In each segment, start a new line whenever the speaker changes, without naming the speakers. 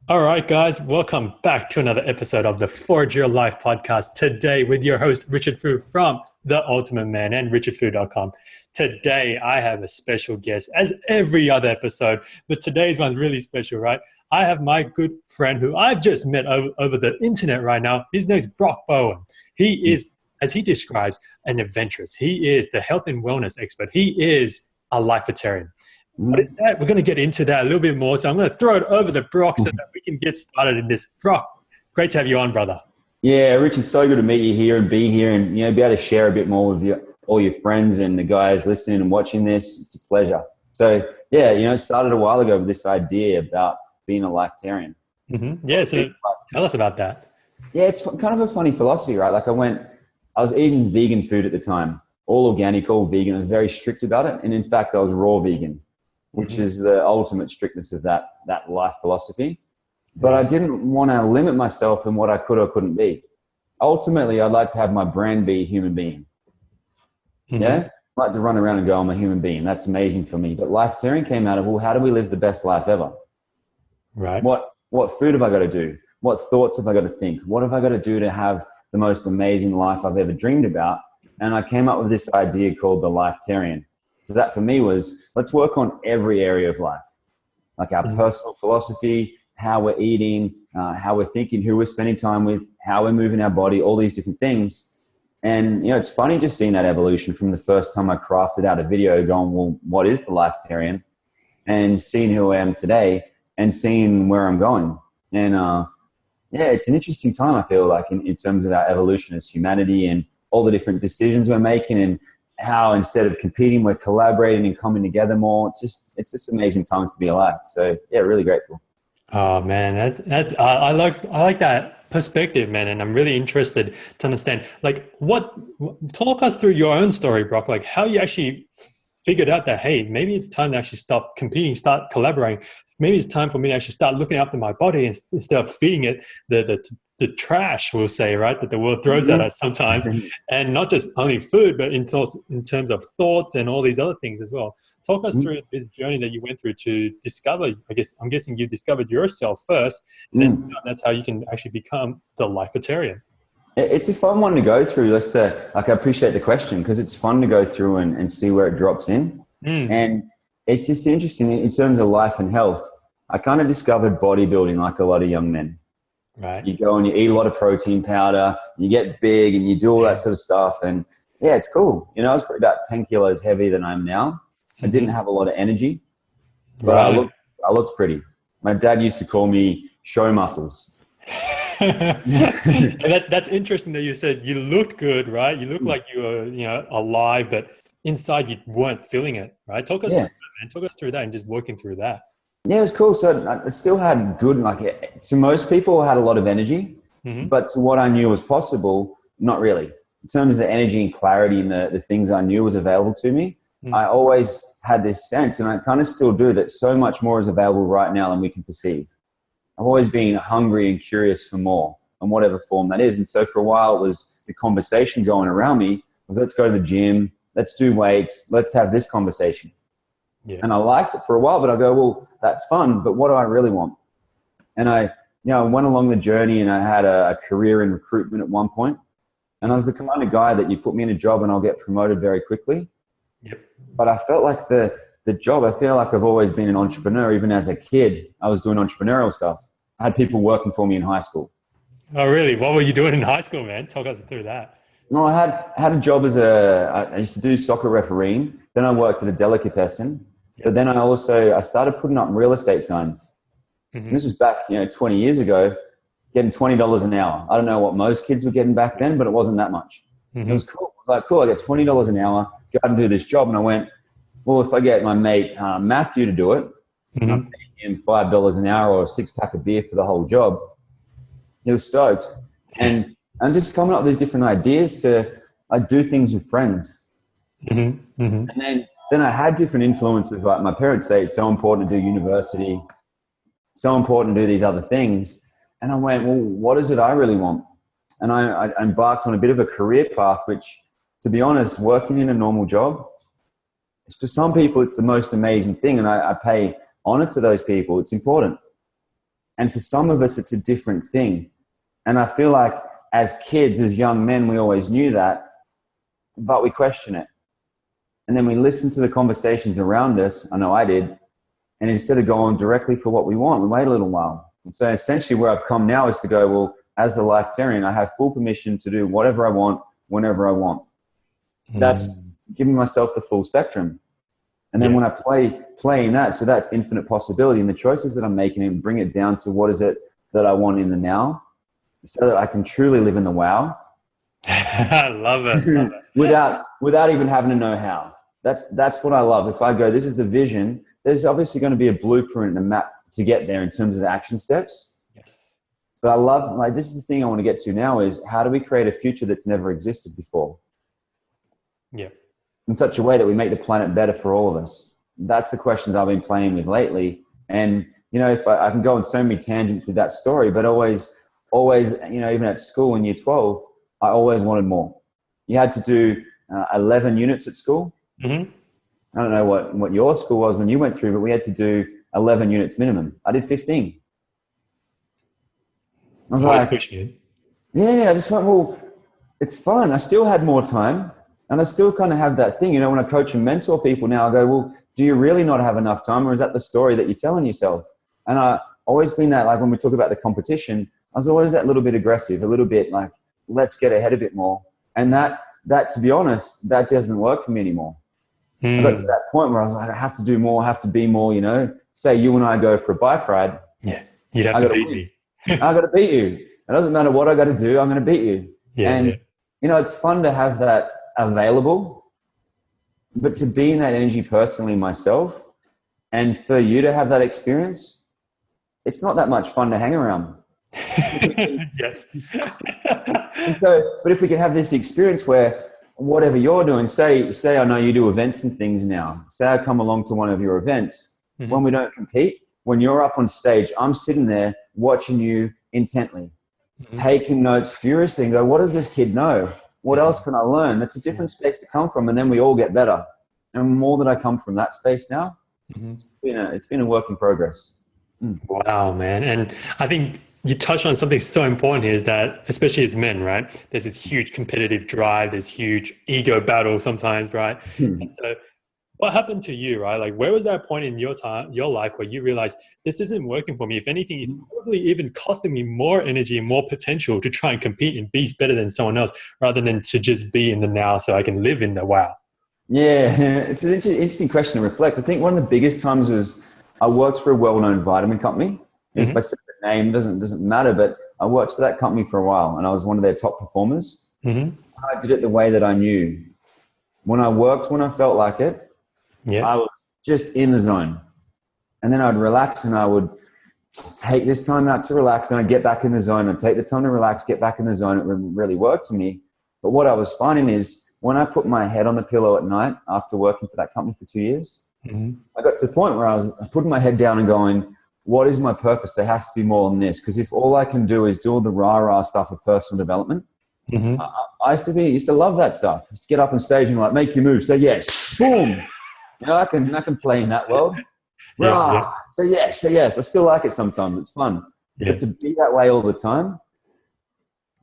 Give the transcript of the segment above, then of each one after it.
All right, guys, welcome back to another episode of the Forge Your Life podcast. Today, with your host, Richard Fu from The Ultimate Man and richardfu.com. Today, I have a special guest, as every other episode, but today's one's really special, right? I have my good friend who I've just met over the internet right now. His name's Brock Bowen. He is, as he describes, an adventurous. He is the health and wellness expert. He is a Lifetarian. What is that? We're going to get into that a little bit more. So I'm going to throw it over to Brock so that we can get started in this. Brock, great to have you on, brother.
Yeah, Rich, it's so good to meet you here and be here and be able to share a bit more with all your friends and the guys listening and watching this. It's a pleasure. So yeah, it started a while ago with this idea about being a Lifetarian.
Mm-hmm. Yeah, so tell us about that.
Yeah, it's kind of a funny philosophy, right? Like I was eating vegan food at the time, all organic, all vegan. I was very strict about it. And in fact, I was raw vegan, which is the ultimate strictness of that life philosophy. But I didn't want to limit myself in what I could or couldn't be. Ultimately, I'd like to have my brand be a human being. Mm-hmm. Yeah? I'd like to run around and go, I'm a human being. That's amazing for me. But Lifetarian came out of, well, how do we live the best life ever?
Right.
What food have I got to do? What thoughts have I got to think? What have I got to do to have the most amazing life I've ever dreamed about? And I came up with this idea called the Lifetarian. So that for me was, let's work on every area of life, like our personal philosophy, how we're eating, how we're thinking, who we're spending time with, how we're moving our body, all these different things. And, it's funny just seeing that evolution from the first time I crafted out a video going, well, what is the Lifetarian? And seeing who I am today and seeing where I'm going. And it's an interesting time, I feel like, in terms of our evolution as humanity and all the different decisions we're making and how instead of competing, we're collaborating and coming together more. It's just amazing times to be alive. So yeah, really grateful.
Oh man, I like that perspective, man. And I'm really interested to understand, talk us through your own story, Brock, like how you actually figured out that, hey, maybe it's time to actually stop competing, start collaborating. Maybe it's time for me to actually start looking after my body instead of feeding it the trash, we'll say, right, that the world throws at us sometimes. And not just only food, but in terms of thoughts and all these other things as well. Talk us through this journey that you went through to discover, I'm guessing you discovered yourself first, and then that's how you can actually become the Lifetarian.
It's a fun one to go through. I appreciate the question because it's fun to go through and see where it drops in. And it's just interesting in terms of life and health. I kind of discovered bodybuilding like a lot of young men.
Right.
You go and you eat a lot of protein powder, you get big and you do all that sort of stuff. And yeah, it's cool. I was probably about 10 kilos heavier than I am now. I didn't have a lot of energy, but I looked pretty. My dad used to call me show muscles.
That's interesting that you said you looked good, right? You looked like you were, alive, but inside you weren't feeling it, right? Talk us through that, man. Talk us through that and just working through that.
Yeah, it was cool. So I still had good, to most people I had a lot of energy, but to what I knew was possible, not really. In terms of the energy and clarity and the things I knew was available to me, I always had this sense, and I kind of still do, that so much more is available right now than we can perceive. I've always been hungry and curious for more, in whatever form that is. And so for a while, it was the conversation going around me was, let's go to the gym, let's do weights, let's have this conversation. Yeah. And I liked it for a while, but I go, well, that's fun, but what do I really want? And I went along the journey, and I had a career in recruitment at one point, and I was the kind of guy that you put me in a job and I'll get promoted very quickly.
Yep.
But I felt like the job, I feel like I've always been an entrepreneur. Even as a kid, I was doing entrepreneurial stuff. I had people working for me in high school.
Oh, really? What were you doing in high school, man? Talk us through that.
No, I had a job I used to do soccer refereeing. Then I worked at a delicatessen. But then I started putting up real estate signs. This was back, 20 years ago, getting $20 an hour. I don't know what most kids were getting back then, but it wasn't that much. It was cool. I was like, cool, I get $20 an hour, go out and do this job. And I went, well, if I get my mate Matthew to do it, I'm paying him $5 an hour or a 6-pack of beer for the whole job. He was stoked. And I'm just coming up with these different ideas to do things with friends. And then I had different influences. Like my parents say, it's so important to do university, so important to do these other things. And I went, well, what is it I really want? And I embarked on a bit of a career path, which, to be honest, working in a normal job, for some people, it's the most amazing thing. And I pay honor to those people. It's important. And for some of us, it's a different thing. And I feel like as kids, as young men, we always knew that, but we question it. And then we listen to the conversations around us. I know I did. And instead of going directly for what we want, we wait a little while. And so essentially where I've come now is to go, well, as the Lifetarian, I have full permission to do whatever I want, whenever I want. That's giving myself the full spectrum. And then when I play in that, so that's infinite possibility. And the choices that I'm making and bring it down to what is it that I want in the now, so that I can truly live in the wow.
I love it.
without even having to know how. That's what I love. If I go, this is the vision, there's obviously going to be a blueprint and a map to get there in terms of the action steps.
Yes.
But I love, like, this is the thing I want to get to now is how do we create a future that's never existed before?
Yeah.
In such a way that we make the planet better for all of us. That's the questions I've been playing with lately. And, you know, if I can go on so many tangents with that story, but always, you know, even at school in year 12, I always wanted more. You had to do 11 units at school.
Mm-hmm.
I don't know what your school was when you went through, but we had to do 11 units minimum. I did 15. I was like,
pushing it.
Yeah, I just went, well, it's fun. I still had more time. And I still kind of have that thing, you know, when I coach and mentor people now, I go, well, do you really not have enough time? Or is that the story that you're telling yourself? And I always been that, like when we talk about the competition, I was always that little bit aggressive, a little bit like, let's get ahead a bit more. And that to be honest, that doesn't work for me anymore. I got to that point where I was like, I have to do more, I have to be more, you know. Say you and I go for a bike ride.
Yeah, you'd have to beat me.
I got to beat you. It doesn't matter what I got to do, I'm going to beat you. You know, it's fun to have that available, but to be in that energy personally myself, and for you to have that experience, it's not that much fun to hang around.
Yes.
And so, but if we can have this experience where whatever you're doing, say I know you do events and things now, say I come along to one of your events, when we don't compete, when you're up on stage, I'm sitting there watching you intently, taking notes furiously and go, what does this kid know? What else can I learn? That's a different space to come from, and then we all get better. And the more that I come from that space now, it's been a work in progress.
Wow, man. And I think you touched on something so important here is that, especially as men, right, there's this huge competitive drive, there's huge ego battle sometimes, right? And so what happened to you, right? Like, where was that point in your life where you realized this isn't working for me? If anything, it's probably even costing me more energy and more potential to try and compete and be better than someone else rather than to just be in the now so I can live in the wow.
Yeah, it's an interesting question to reflect. I think one of the biggest times was I worked for a well-known vitamin company. If I said the name, doesn't matter, but I worked for that company for a while and I was one of their top performers. I did it the way that I knew. When I worked, when I felt like it, I was just in the zone. And then I'd relax and I would take this time out to relax. Then I'd get back in the zone. I'd take the time to relax, get back in the zone. It really worked for me. But what I was finding is when I put my head on the pillow at night after working for that company for 2 years, I got to the point where I was putting my head down and going, what is my purpose? There has to be more than this. Because if all I can do is do all the rah-rah stuff of personal development, I used to love that stuff. Just get up on stage and like, make your move, say yes, boom. You know, I can play in that world. Say yes. I still like it sometimes. It's fun. But to be that way all the time,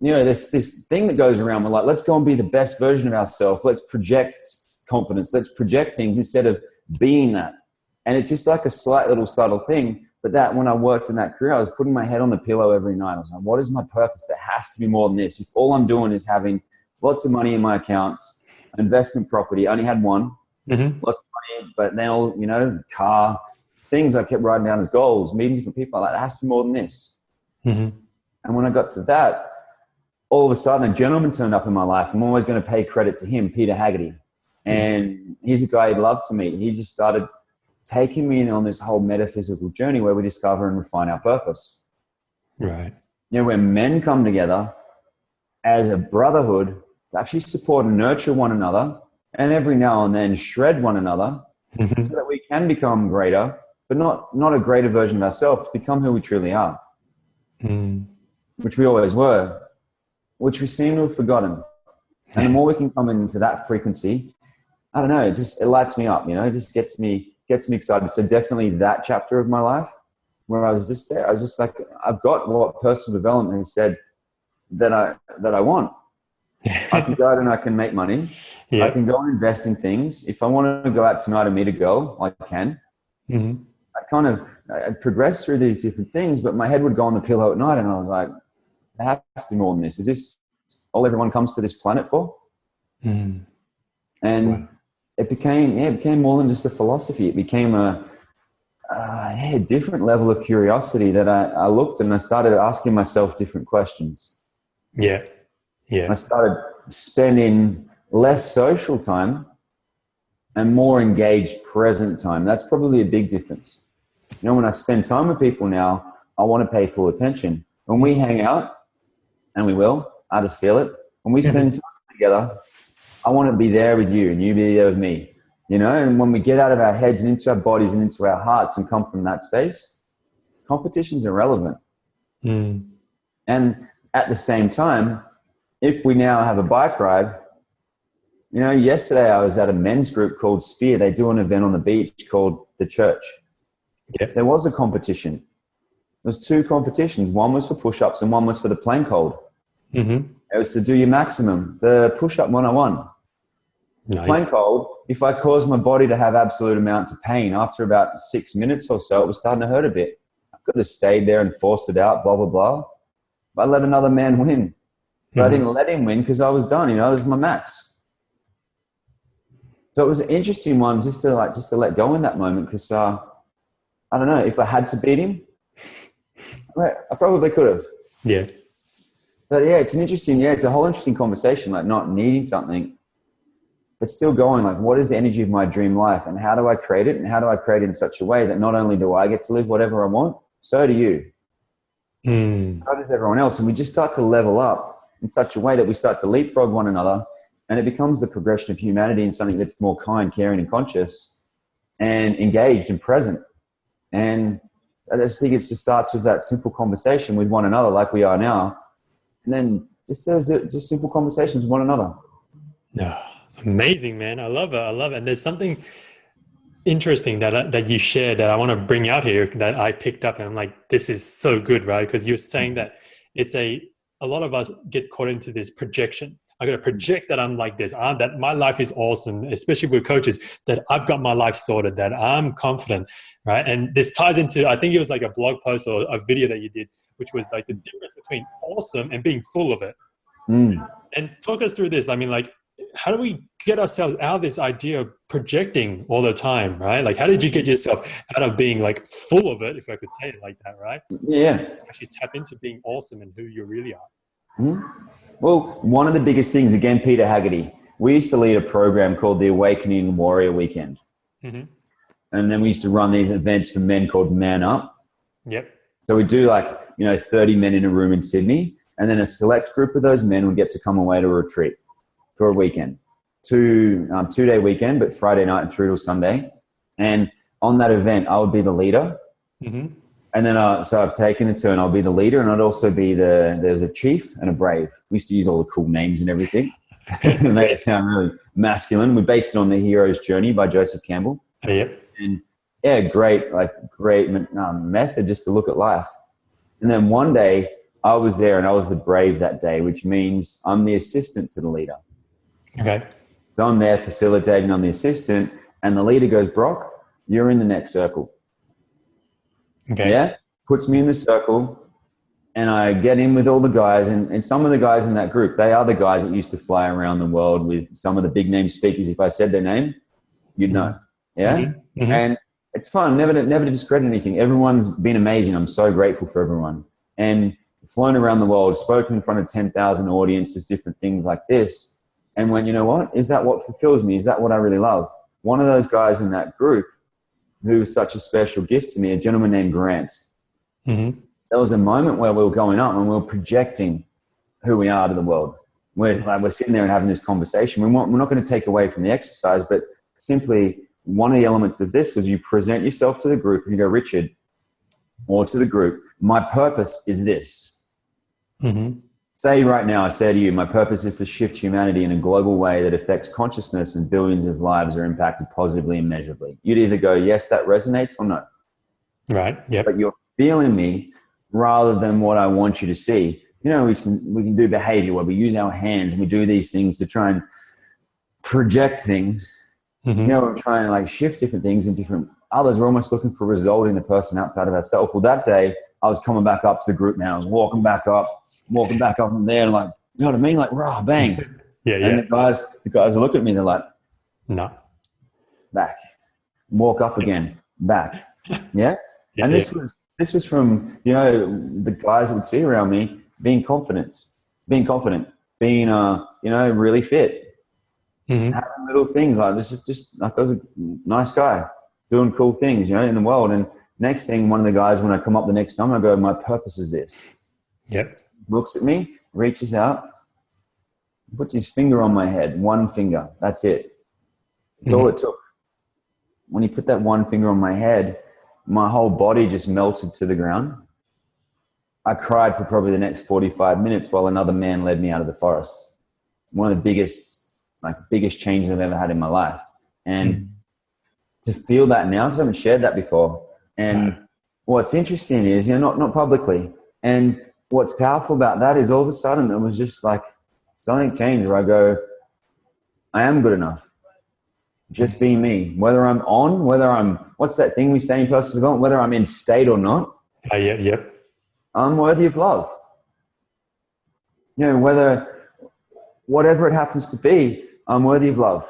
you know, this thing that goes around, we're like, let's go and be the best version of ourselves. Let's project confidence. Let's project things instead of being that. And it's just like a slight little subtle thing. But that when I worked in that career, I was putting my head on the pillow every night. I was like, what is my purpose? There has to be more than this. If all I'm doing is having lots of money in my accounts, investment property, I only had one, lots of money, but now, you know, car, things I kept writing down as goals, meeting different people. Like, there has to be more than this. And when I got to that, all of a sudden a gentleman turned up in my life. I'm always going to pay credit to him, Peter Haggerty. And he's a guy I'd love to meet. He just started taking me in on this whole metaphysical journey where we discover and refine our purpose.
Right.
You know, when men come together as a brotherhood to actually support and nurture one another and every now and then shred one another so that we can become greater, but not a greater version of ourselves, to become who we truly are, which we always were, which we seem to have forgotten. And the more we can come into that frequency, I don't know, it lights me up, you know, it just gets me excited. So definitely that chapter of my life where I was just there. I was just like, I've got what personal development has said that I want. I can go out and I can make money.
Yeah.
I can go and invest in things. If I want to go out tonight and meet a girl, I can.
Mm-hmm.
I progressed through these different things, but my head would go on the pillow at night and I was like, there has to be more than this. Is this all everyone comes to this planet for?
Mm.
And
Wow.
it became more than just a philosophy. It became a different level of curiosity that I looked and I started asking myself different questions.
Yeah. Yeah.
I started spending less social time and more engaged present time. That's probably a big difference. You know, when I spend time with people now, I want to pay full attention. When we hang out, and we will, I just feel it. When we spend time together, I want to be there with you and you be there with me. You know, and when we get out of our heads and into our bodies and into our hearts and come from that space, competition's irrelevant.
Mm.
And at the same time, if we now have a bike ride, you know, yesterday I was at a men's group called Spear. They do an event on the beach called The Church.
Yeah.
There was a competition. There was 2 competitions. One was for push-ups and one was for the plank hold.
Mm-hmm.
It was to do your maximum. The push-up one I won.
Nice.
Plank hold, if I caused my body to have absolute amounts of pain, after about 6 minutes or so, it was starting to hurt a bit. I could have stayed there and forced it out, blah, blah, blah. But I let another man win. But I didn't let him win because I was done. You know, this is my max. So it was an interesting one just to let go in that moment because I don't know, if I had to beat him, I probably could have.
Yeah.
But yeah, it's a whole interesting conversation, like not needing something, but still going like, what is the energy of my dream life and how do I create it? And how do I create it in such a way that not only do I get to live whatever I want, so do you.
Mm.
So does everyone else. And we just start to level up in such a way that we start to leapfrog one another. And it becomes the progression of humanity in something that's more kind, caring, and conscious and engaged and present. And I just think it just starts with that simple conversation with one another like we are now. And then just simple conversations with one another.
No, amazing, man. I love it. I love it. And there's something interesting that you shared that I want to bring out here that I picked up and I'm like, this is so good, right? Because you're saying that it's a lot of us get caught into this projection. I got to project that I'm like this, that my life is awesome, especially with coaches, that I've got my life sorted, that I'm confident, right? And this ties into, I think it was like a blog post or a video that you did, which was like the difference between awesome and being full of it.
Mm.
And talk us through this. I mean, like, how do we get ourselves out of this idea of projecting all the time, right? Like, how did you get yourself out of being like full of it, if I could say it like that, right?
Yeah.
Actually tap into being awesome and who you really are.
Mm-hmm. Well, one of the biggest things, again, Peter Haggerty, we used to lead a program called the Awakening Warrior Weekend.
Mm-hmm.
And then we used to run these events for men called Man Up.
Yep.
So we do 30 men in a room in Sydney. And then a select group of those men would get to come away to a retreat for a weekend. 2-day weekend, but Friday night and through till Sunday. And on that event, I would be the leader.
Mm-hmm.
And then, so I've taken a turn. I'll be the leader and I'd also be there's a chief and a brave. We used to use all the cool names and everything. Make it sound really masculine. We based it on The Hero's Journey by Joseph Campbell.
Yep.
And yeah, great method just to look at life. And then one day I was there and I was the brave that day, which means I'm the assistant to the leader.
Okay.
So I'm there facilitating, I'm the assistant, and the leader goes, Brock, you're in the next circle.
Okay.
Yeah, puts me in the circle and I get in with all the guys and some of the guys in that group, they are the guys that used to fly around the world with some of the big name speakers. If I said their name, you'd know. Yeah.
Mm-hmm. Mm-hmm.
And it's fun. Never to discredit anything. Everyone's been amazing. I'm so grateful for everyone. And flown around the world, spoken in front of 10,000 audiences, different things like this. And went, you know what? Is that what fulfills me? Is that what I really love? One of those guys in that group who was such a special gift to me, a gentleman named Grant.
Mm-hmm.
There was a moment where we were going up and we were projecting who we are to the world. We're sitting there and having this conversation. We're not going to take away from the exercise, but simply one of the elements of this was you present yourself to the group and you go, Richard, or to the group, my purpose is this.
Mm-hmm.
Say right now, I say to you, my purpose is to shift humanity in a global way that affects consciousness and billions of lives are impacted positively and measurably. You'd either go, yes, that resonates or no.
Right. Yep.
But your feel in me rather than what I want you to see. You know, we can do behavior where we use our hands and we do these things to try and project things. You know, we're trying to like shift different things in different others. We're almost looking for a result in the person outside of ourselves. Well, that day I was coming back up to the group now. I was walking back up from there and like, you know what I mean? Like, rah, bang. And the guys look at me, they're like,
no.
Back. Walk up again. Back. Yeah? And this was from, you know, the guys that would see around me being confident, being, you know, really fit. Having little things like this is just like I was a nice guy doing cool things, you know, in the world. And next thing, one of the guys, when I come up the next time, I go, my purpose is this. Looks at me, reaches out, puts his finger on my head, one finger. That's it. That's all it took. When he put that one finger on my head, my whole body just melted to the ground. I cried for probably the next 45 minutes while another man led me out of the forest. One of the biggest changes I've ever had in my life. And to feel that now, because I haven't shared that before. And what's interesting is, you know, not publicly. And what's powerful about that is all of a sudden it was just like something changed where I go, I am good enough. Just being me, whether I'm on, what's that thing we say in personal development, whether I'm in state or not. I'm worthy of love. You know, whatever it happens to be, I'm worthy of love.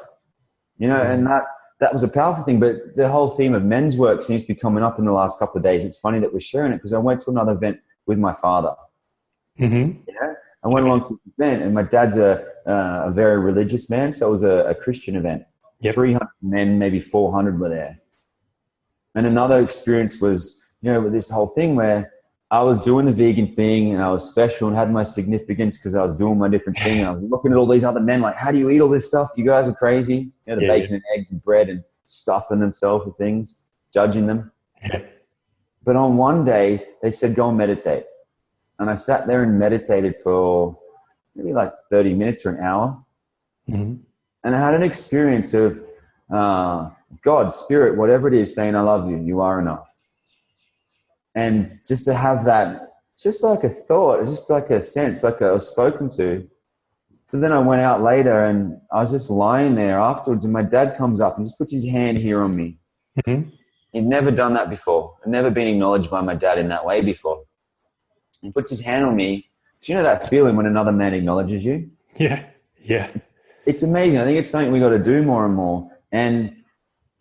You know, and that was a powerful thing. But the whole theme of men's work seems to be coming up in the last couple of days. It's funny that we're sharing it because I went to another event with my father. Yeah, I went along to the event, and my dad's a very religious man, so it was a Christian event. 300 men, maybe 400 were there. And another experience was, you know, with this whole thing where I was doing the vegan thing and I was special and had my significance because I was doing my different thing. And I was looking at all these other men like, how do you eat all this stuff? You guys are crazy. You know, the bacon and eggs and bread and stuffing themselves with things, judging them. But on one day, they said, go and meditate. And I sat there and meditated for maybe like 30 minutes or an hour. And I had an experience of God, spirit, whatever it is, saying, I love you. You are enough. And just to have that, just like a thought, just like a sense, like I was spoken to. But then I went out later and I was just lying there afterwards and my dad comes up and just puts his hand here on me. He'd never done that before. I'd never been acknowledged by my dad in that way before. He puts his hand on me. Do you know that feeling when another man acknowledges you? It's amazing. I think it's something we got to do more and more. And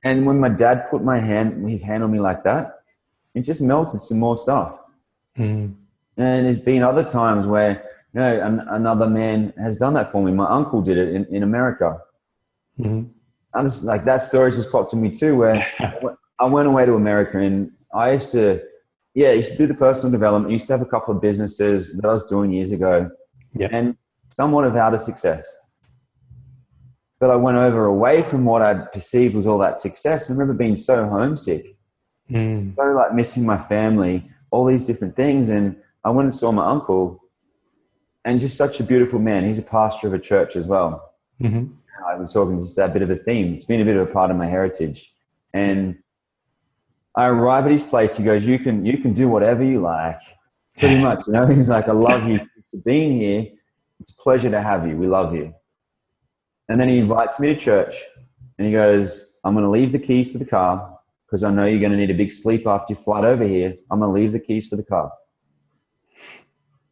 when my dad put his hand on me like that, it just melted some more stuff. And there's been other times where, you know, another man has done that for me. My uncle did it in America. I'm just like, that story just popped to me too, where I went away to America and I used to do the personal development. I used to have a couple of businesses that I was doing years ago and somewhat of out of success. But I went away from what I perceived was all that success. I remember being so homesick, so like missing my family, all these different things. And I went and saw my uncle and just such a beautiful man. He's a pastor of a church as well. I was talking just that bit of a theme. It's been a bit of a part of my heritage. And I arrive at his place. He goes, you can do whatever you like. Pretty much, you know, he's like, I love you for being here. It's a pleasure to have you. We love you. And then he invites me to church and he goes, I'm going to leave the keys to the car because I know you're going to need a big sleep after you flight over here. I'm going to leave the keys for the car.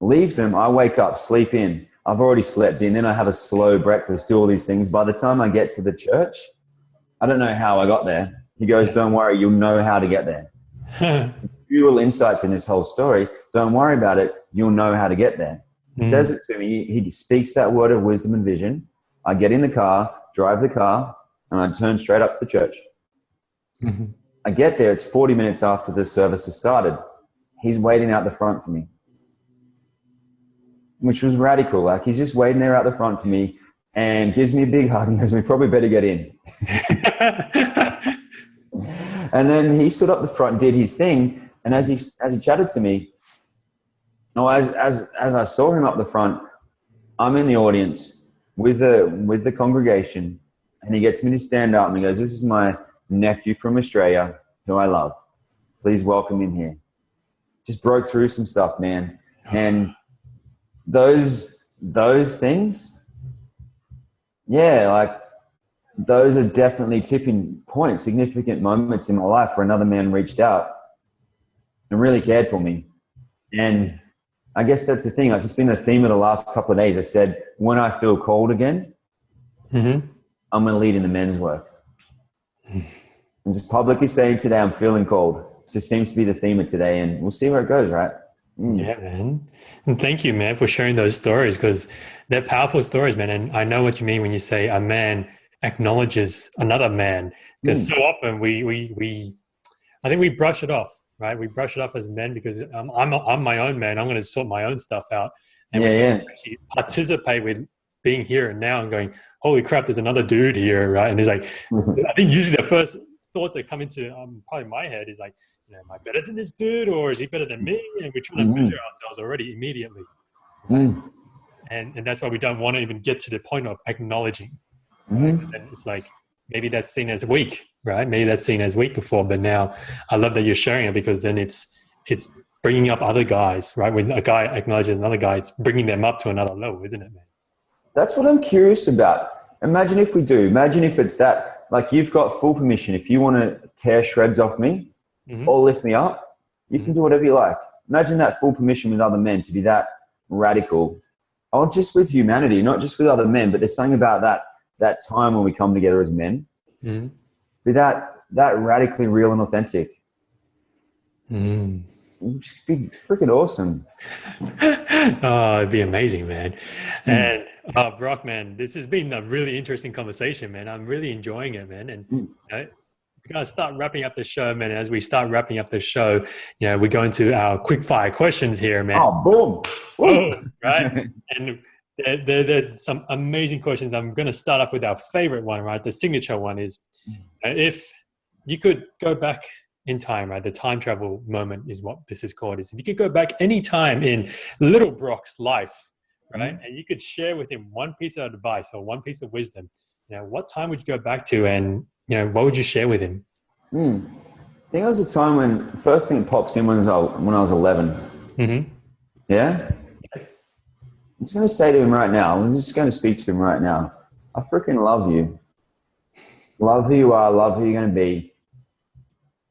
Leaves them. I wake up, sleep in. I've already slept in. Then I have a slow breakfast, do all these things. By the time I get to the church, I don't know how I got there. He goes, don't worry, you'll know how to get there. A few little insights in this whole story. Don't worry about it. You'll know how to get there. He says it to me. He speaks that word of wisdom and vision. I get in the car, drive the car, and I turn straight up to the church. I get there. It's 40 minutes after the service has started. He's waiting out the front for me, which was radical. Like, he's just waiting there out the front for me and gives me a big hug and goes, we probably better get in. And then he stood up the front, did his thing. And as he chatted to me, as I saw him up the front, I'm in the audience with the congregation, and he gets me to stand up and he goes, this is my nephew from Australia who I love. Please welcome him here. just broke through some stuff, man. And those things, yeah, like those are definitely tipping points, significant moments in my life where another man reached out and really cared for me. And I guess that's the thing. It's just been the theme of the last couple of days. I said, when I feel called again, I'm going to lead in the men's work. I'm just publicly saying today I'm feeling called. It just seems to be the theme of today, and we'll see where it goes, right?
Yeah, man. And thank you, man, for sharing those stories, because they're powerful stories, man. And I know what you mean when you say a man acknowledges another man, because so often I think we brush it off, right? We brush it off as men because I'm my own man. I'm going to sort my own stuff out. And we actually participate with being here and now and going, holy crap, there's another dude here, right? And there's like, I think usually the first thoughts that come into probably my head is like, am I better than this dude, or is he better than me? And we're trying to measure ourselves already immediately. Right? And that's why we don't want to even get to the point of acknowledging. Right? And it's like, maybe that's seen as weak, right? Maybe that's seen as weak before, but now I love that you're sharing it, because then it's bringing up other guys, right? When a guy acknowledges another guy, it's bringing them up to another level, isn't it, man?
That's what I'm curious about. Imagine if we do. Imagine if it's that, like, you've got full permission. If you want to tear shreds off me or lift me up, you can do whatever you like. Imagine that full permission with other men to be that radical. Oh, just with humanity, not just with other men, but there's something about that time when we come together as men. Be that radically real and authentic. It'd just be freaking awesome.
Oh, it'd be amazing, man. And Brock, man, this has been a really interesting conversation, man. I'm really enjoying it, man. And we're going to start wrapping up the show, man. As we start wrapping up the show, we go into our quick fire questions here, man.
Oh, boom.
Boom, right? And there are some amazing questions. I'm going to start off with our favorite one, right? The signature one is, if you could go back in time, right? The time travel moment is what this is called. Is if you could go back any time in little Brock's life, right? And you could share with him one piece of advice or one piece of wisdom, what time would you go back to, and what would you share with him?
I think it was a time when first thing that pops in when I was 11. Yeah. I'm just going to say to him right now. I'm just going to speak to him right now. I freaking love you. Love who you are. Love who you're going to be.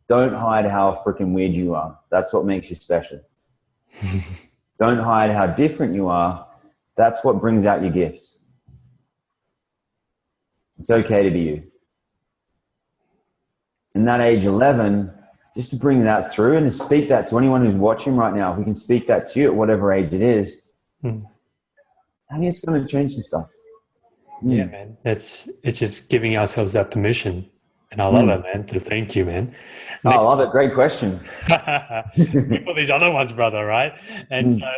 Don't hide how freaking weird you are. That's what makes you special. Don't hide how different you are. That's what brings out your gifts. It's okay to be you. In that age 11, just to bring that through and to speak that to anyone who's watching right now, if we can speak that to you at whatever age it is, I think it's going to change some stuff.
Yeah, man. It's just giving ourselves that permission. And I love it, man. So thank you, man.
Oh, I love it. Great question.
For these other ones, brother, right? And so,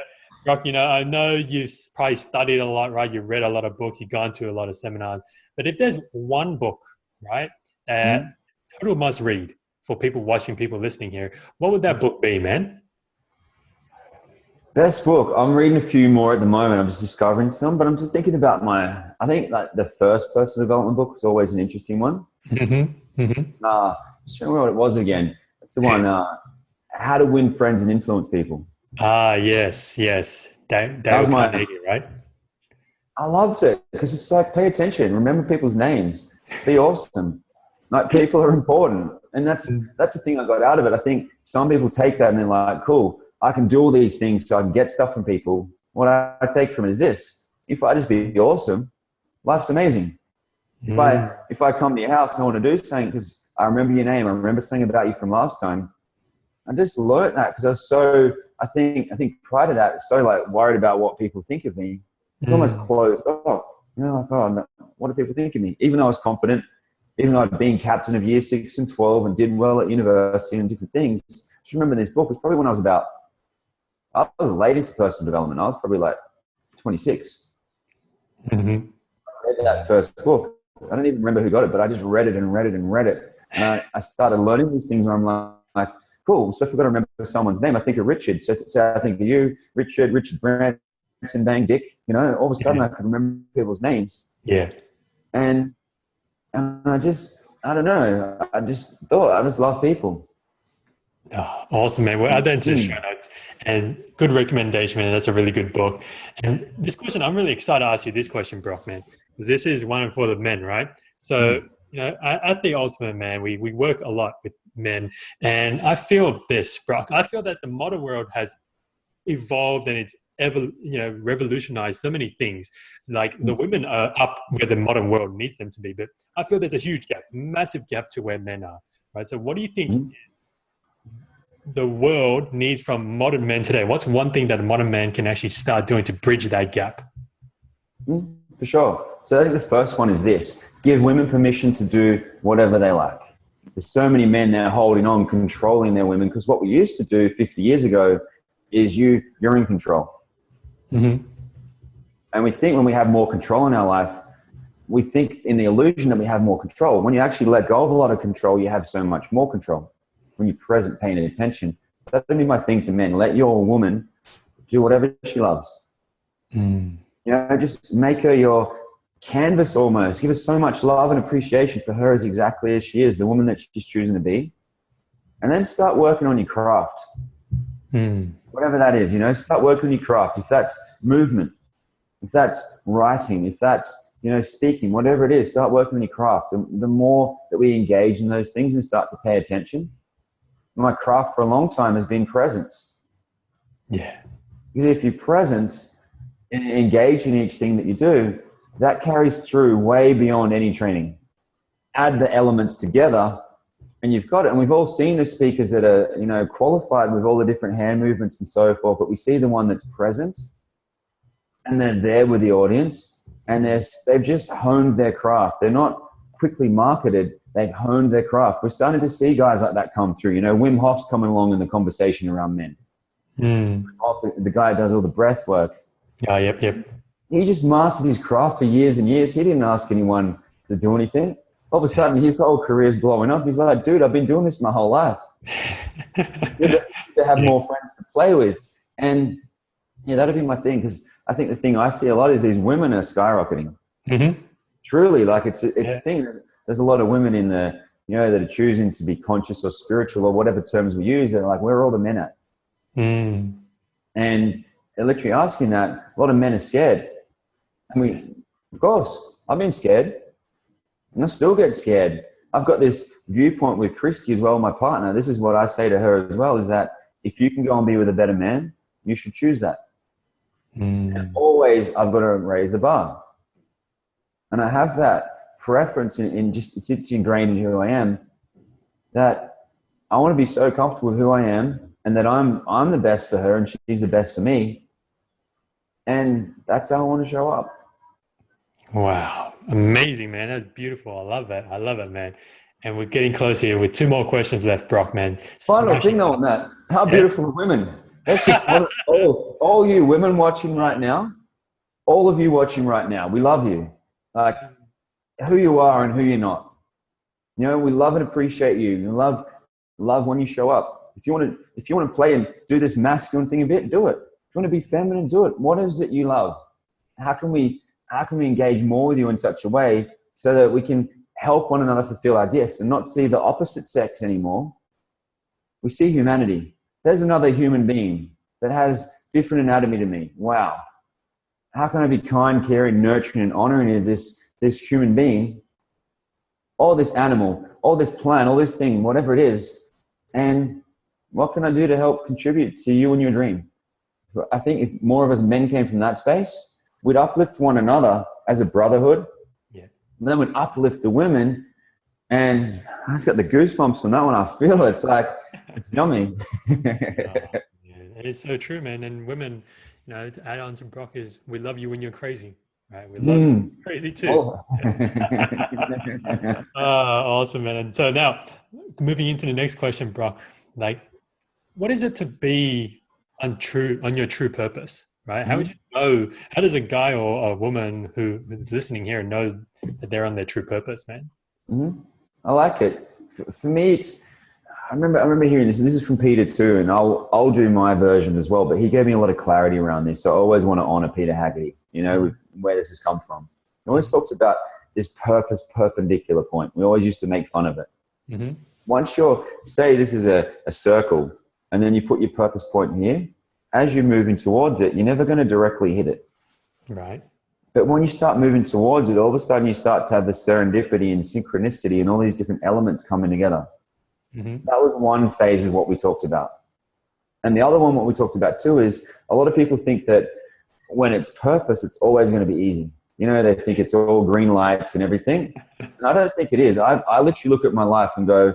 Brock, I know you've probably studied a lot, right? You've read a lot of books, you've gone to a lot of seminars. But if there's one book, right, total must read for people watching, people listening here, what would that book be, man?
Best book. I'm reading a few more at the moment. I'm just discovering some, but I'm just thinking about I think like the first personal development book was always an interesting one. Just remember what it was again. It's the one, How to Win Friends and Influence People.
Yes. That was Carnegie, right?
I loved it because it's like, pay attention, remember people's names, be awesome. Like, people are important. And that's the thing I got out of it. I think some people take that and they're like, cool, I can do all these things so I can get stuff from people. What I take from it is this: if I just be awesome, life's amazing. If I come to your house and I want to do something because I remember your name, I remember something about you from last time, I just learned that because I was so, I think prior to that, so like worried about what people think of me. It's almost closed off. Like, oh, no, what do people think of me? Even though I was confident, even though I'd been captain of year 6 and 12 and did well at university and different things, just remember this book was probably when I was late into personal development. I was probably like 26. I read that first book. I don't even remember who got it, but I just read it and read it and read it. And I started learning these things where I'm like, cool. So if I've got to remember someone's name, I think of Richard. So I think of you, Richard Branson, Bang Dick. All of a sudden I can remember people's names.
Yeah.
And I don't know. I just love people.
Oh, awesome, man. We'll add that into the show notes. And good recommendation, man. That's a really good book. And this question, I'm really excited to ask you this question, Brock, man. Because this is one for the men, right? So, at the Ultimate Man, we work a lot with men. And I feel this, Brock. I feel that the modern world has evolved and it's revolutionized so many things. Like the women are up where the modern world needs them to be. But I feel there's a huge gap, massive gap to where men are, right? So what do you think the world needs from modern men today? What's one thing that a modern man can actually start doing to bridge that gap?
For sure. So I think the first one is this: give women permission to do whatever they like. There's so many men now holding on, controlling their women, because what we used to do 50 years ago is you're in control. And we think when we have more control in our life, we think in the illusion that we have more control. When you actually let go of a lot of control, you have so much more control. When you're present, paying attention. That would be my thing to men. Let your woman do whatever she loves. Just make her your canvas almost. Give her so much love and appreciation for her as exactly as she is, the woman that she's choosing to be. And then start working on your craft. Whatever that is, start working on your craft. If that's movement, if that's writing, if that's, speaking, whatever it is, start working on your craft. The more that we engage in those things and start to pay attention. My craft for a long time has been presence.
Yeah.
Because if you're present and engage in each thing that you do, that carries through way beyond any training. Add the elements together and you've got it. And we've all seen the speakers that are, qualified with all the different hand movements and so forth, but we see the one that's present and they're there with the audience and they've just honed their craft. They're not quickly marketed. They've honed their craft. We're starting to see guys like that come through. Wim Hof's coming along in the conversation around men. The guy does all the breath work.
Yep.
He just mastered his craft for years and years. He didn't ask anyone to do anything. All of a sudden, his whole career is blowing up. He's like, dude, I've been doing this my whole life. to have more friends to play with. And that'd be my thing, because I think the thing I see a lot is these women are skyrocketing. Truly, like it's a thing. There's a lot of women in the, that are choosing to be conscious or spiritual or whatever terms we use. They're like, where are all the men at? And they're literally asking that. A lot of men are scared. Of course, I've been scared. And I still get scared. I've got this viewpoint with Christy as well, my partner. This is what I say to her as well, is that if you can go and be with a better man, you should choose that. And always I've got to raise the bar. And I have that preference it's ingrained in who I am, that I want to be so comfortable with who I am and that I'm the best for her and she's the best for me. And that's how I want to show up.
Wow. Amazing, man. That's beautiful. I love it, man. And we're getting close here with 2 more questions left, Brock, man.
Final thing on that. How beautiful are women? That's just all you women watching right now, all of you watching right now, we love you. Like who you are and who you're not. We love and appreciate you. We love when you show up. If you want to play and do this masculine thing a bit, do it. If you want to be feminine, do it. What is it you love? How can we engage more with you in such a way so that we can help one another fulfill our gifts and not see the opposite sex anymore? We see humanity. There's another human being that has different anatomy to me. Wow. How can I be kind, caring, nurturing, and honoring of this human being, or this animal, or this plant, or this thing, whatever it is, and what can I do to help contribute to you and your dream? I think if more of us men came from that space, we'd uplift one another as a brotherhood.
Yeah.
And then we'd uplift the women. And I just got the goosebumps from that one. I feel it. It's like, it's yummy.
It is so true, man. And women, to add on to Brock is, we love you when you're crazy, right? We love you crazy too.
Oh.
Awesome, man. And so now, moving into the next question, Brock, like, what is it to be on your true purpose, right? How would you know? How does a guy or a woman who is listening here know that they're on their true purpose, man?
I like it. For me, I remember hearing this. This is from Peter too, and I'll do my version as well. But he gave me a lot of clarity around this. So I always want to honor Peter Haggerty. With where this has come from. He always talks about this purpose perpendicular point. We always used to make fun of it. once you're, say this is a circle, and then you put your purpose point here, as you're moving towards it, you're never going to directly hit it.
Right.
But when you start moving towards it, all of a sudden you start to have the serendipity and synchronicity and all these different elements coming together.
Mm-hmm.
That was one phase of what we talked about. And the other one, what we talked about too, is a lot of people think that when it's purpose, it's always going to be easy. You know, they think it's all green lights and everything. And I don't think it is. I literally look at my life and go,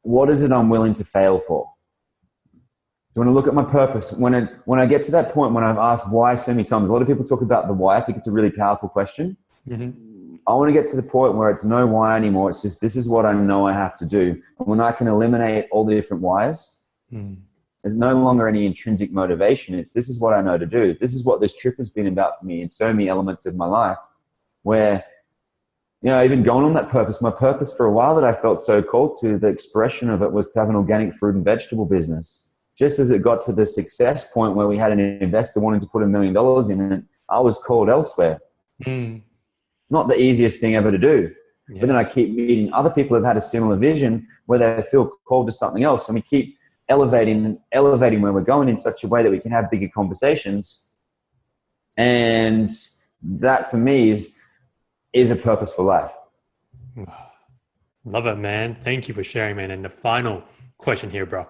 what is it I'm willing to fail for? So when I look at my purpose, when I get to that point, when I've asked why so many times, a lot of people talk about the why. I think it's a really powerful question.
Mm-hmm.
I want to get to the point where it's no why anymore. It's just, this is what I know I have to do. And when I can eliminate all the different whys, there's no longer any intrinsic motivation. It's, this is what I know to do. This is what this trip has been about for me in so many elements of my life where, you know, even going on that purpose, my purpose for a while that I felt so called to, the expression of it was to have an organic fruit and vegetable business. Just as it got to the success point where we had an investor wanting to put $1 million in it, I was called elsewhere. Not the easiest thing ever to do. Yeah. But then I keep meeting other people who have had a similar vision where they feel called to something else. And we keep elevating where we're going in such a way that we can have bigger conversations. And that for me is a purposeful life.
Love it, man. Thank you for sharing, man. And the final question here, bro.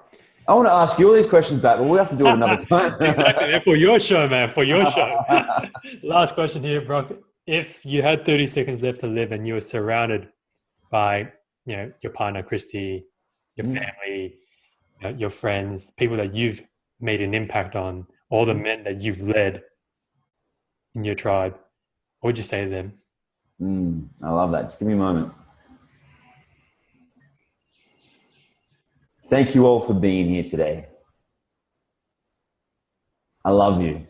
I want to ask you all these questions back, but we'll have to do it another time.
Exactly. For your show, man. For your show. Last question here, bro. If you had 30 seconds left to live and you were surrounded by, you know, your partner, Christy, your family, you know, your friends, people that you've made an impact on, all the men that you've led in your tribe, what would you say to them?
I love that. Just give me a moment. Thank you all for being here today. I love you.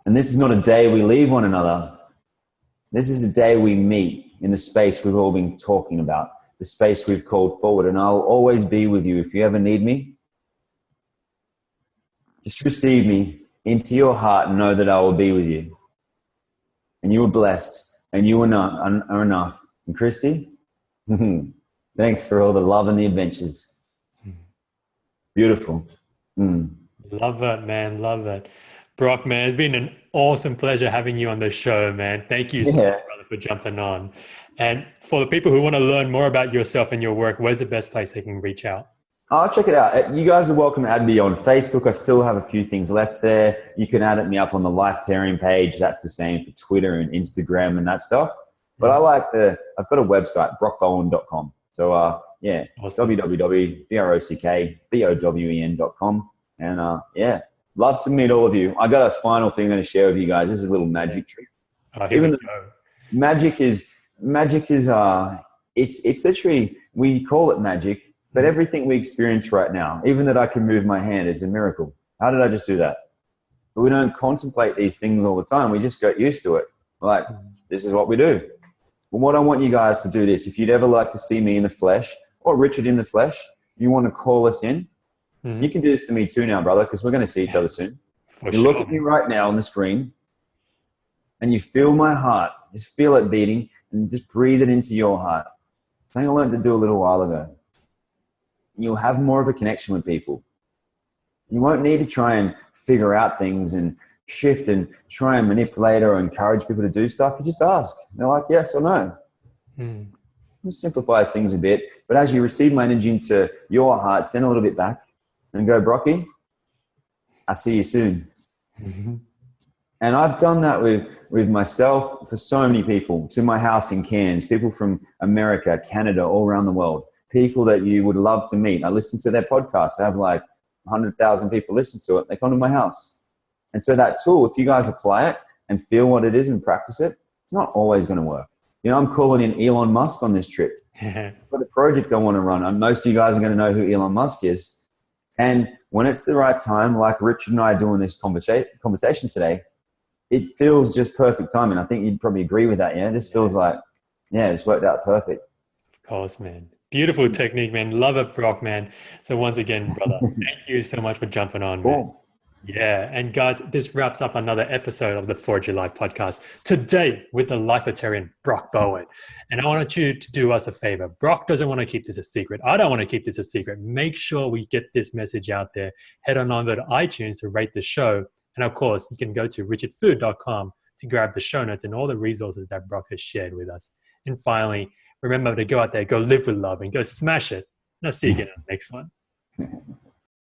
And this is not a day we leave one another. This is a day we meet in the space we've all been talking about, the space we've called forward. And I'll always be with you if you ever need me. Just receive me into your heart and know that I will be with you. And you are blessed and you are enough. And Christy, thanks for all the love and the adventures. Beautiful.
Love it, man. Love it. Brock, man, it's been an awesome pleasure having you on the show, man. Thank you so much, brother, for jumping on. And for the people who want to learn more about yourself and your work, where's the best place they can reach out?
I'll check it out. You guys are welcome to add me on Facebook. I still have a few things left there. You can add me up on the Lifetarian page. That's the same for Twitter and Instagram and that stuff. But I like I've got a website, brockbowen.com. So, awesome. www.brockbowen.com. And love to meet all of you. I got a final thing I'm going to share with you guys. This is a little magic trick. Magic is it's literally, we call it magic, but everything we experience right now, even that I can move my hand, is a miracle. How did I just do that? But we don't contemplate these things all the time. We just get used to it. Like, this is what we do. Well, what I want you guys to do this, if you'd ever like to see me in the flesh or Richard in the flesh, you want to call us in, you can do this to me too now, brother, because we're going to see each other soon. Look at me right now on the screen and you feel my heart. Just feel it beating and just breathe it into your heart. Something I learned to do a little while ago. You'll have more of a connection with people. You won't need to try and figure out things and shift and try and manipulate or encourage people to do stuff. You just ask. They're like, yes or no. It simplifies things a bit. But as you receive my energy into your heart, send a little bit back and go, Brocky, I'll see you soon. And I've done that with myself for so many people, to my house in Cairns, people from America, Canada, all around the world, people that you would love to meet. I listen to their podcast. I have like 100,000 people listen to it. They come to my house. And so that tool, if you guys apply it and feel what it is and practice it, it's not always going to work. You know, I'm calling in Elon Musk on this trip. For the project I want to run, and most of you guys are going to know who Elon Musk is. And when it's the right time, like Richard and I are doing this conversation today, it feels just perfect timing. I think you'd probably agree with that. Yeah, it just feels like, it's worked out perfect.
Of course, man. Beautiful technique, man. Love it, Brock, man. So once again, brother, thank you so much for jumping on, man. Yeah, and guys, this wraps up another episode of the Forge Your Life podcast. Today with the Lifetarian Brock Bowen. And I want you to do us a favor. Brock doesn't want to keep this a secret. I don't want to keep this a secret. Make sure we get this message out there. Head on over to iTunes to rate the show. And of course, you can go to richardfood.com to grab the show notes and all the resources that Brock has shared with us. And finally, remember to go out there, go live with love and go smash it. And I'll see you again on the next one.